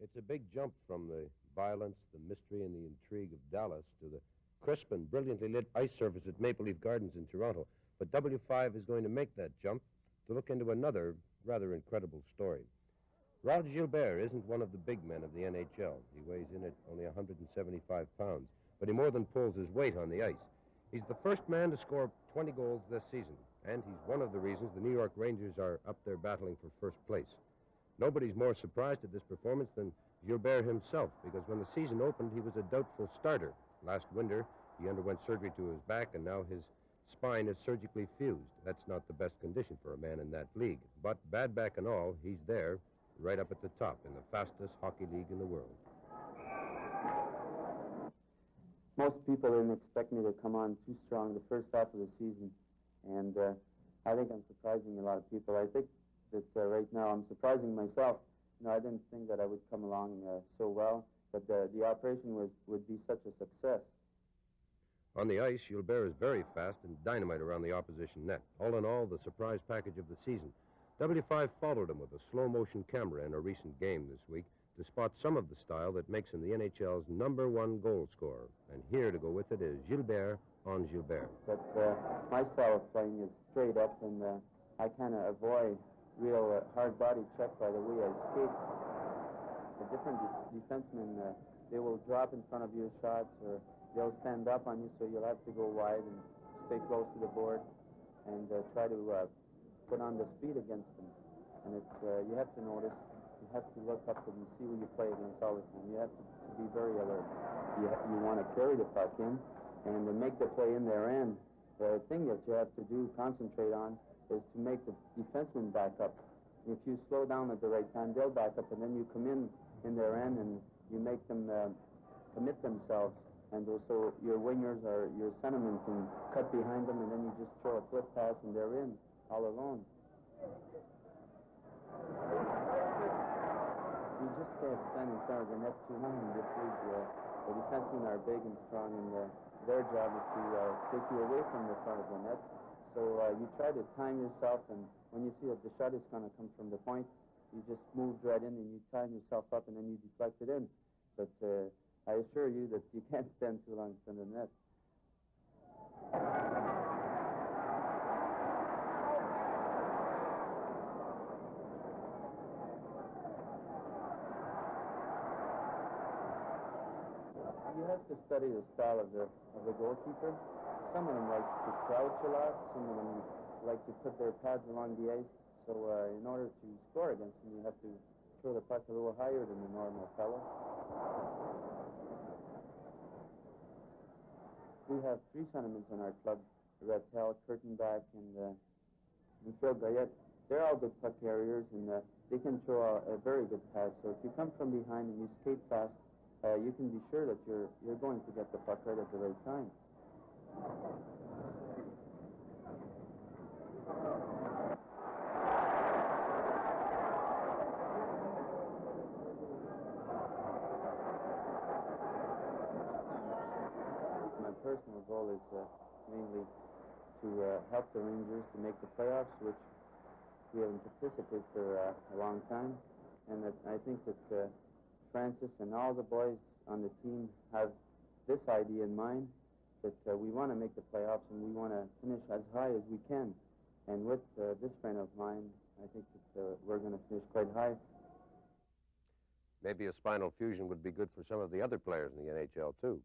It's a big jump from the violence, the mystery, and the intrigue of Dallas to the crisp and brilliantly lit ice surface at Maple Leaf Gardens in Toronto. But W5 is going to make that jump to look into another rather incredible story. Rod Gilbert isn't one of the big men of the NHL. He weighs in at only 175 pounds, but he more than pulls his weight on the ice. He's the first man to score 20 goals this season, and he's one of the reasons the New York Rangers are up there battling for first place. Nobody's more surprised at this performance than Gilbert himself, because when the season opened, he was a doubtful starter. Last winter, he underwent surgery to his back, and now his spine is surgically fused. That's not the best condition for a man in that league. But bad back and all, he's there, right up at the top in the fastest hockey league in the world. Most people didn't expect me to come on too strong the first half of the season, and I think I'm surprising a lot of people. I think that right now I'm surprising myself. You know, I didn't think that I would come along so well, but the operation would be such a success. On the ice, Gilbert is very fast and dynamite around the opposition net. All in all, the surprise package of the season. W5 followed him with a slow-motion camera in a recent game this week to spot some of the style that makes him the NHL's #1 goal scorer. And here to go with it is Gilbert on Gilbert. But my style of playing is straight up, and I kind of avoid real hard body check by the way I skate. The different defensemen, they will drop in front of your shots, or they'll stand up on you, so you'll have to go wide and stay close to the board and try to put on the speed against them. And it's you have to notice, you have to look up and see who you play against all the time. You have to be very alert. You want to carry the puck in and make the play in their end. The thing that you have to do, concentrate on, is to make the defenseman back up. If you slow down at the right time, they'll back up, and then you come in their end and you make them commit themselves. And also your wingers or your centermen can cut behind them, and then you just throw a flip pass and they're in all alone. You just can't stand in front of the net too long in this league. The defensemen are big and strong, and their job is to take you away from the front of the net. So you try to time yourself, and when you see that the shot is going to come from the point, you just move right in and you time yourself up, and then you deflect it in. But I assure you that you can't stand too long in front of the net. You have to study the style of the goalkeeper. Some of them like to crouch a lot. Some of them like to put their pads along the ice. So in order to score against them, you have to throw the puck a little higher than the normal fellow. We have 3 centermen in our club: Rattel, Kurtenbach, and Phil Goyette. They're all good puck carriers, and they can throw a very good pass. So if you come from behind and you skate fast, you can be sure that you're going to get the puck right at the right time. My personal goal is mainly to help the Rangers to make the playoffs, which we haven't participated for a long time. And that I think that Francis and all the boys on the team have this idea in mind, that we want to make the playoffs and we want to finish as high as we can. And with this frame of mind, I think that we're going to finish quite high. Maybe a spinal fusion would be good for some of the other players in the NHL, too.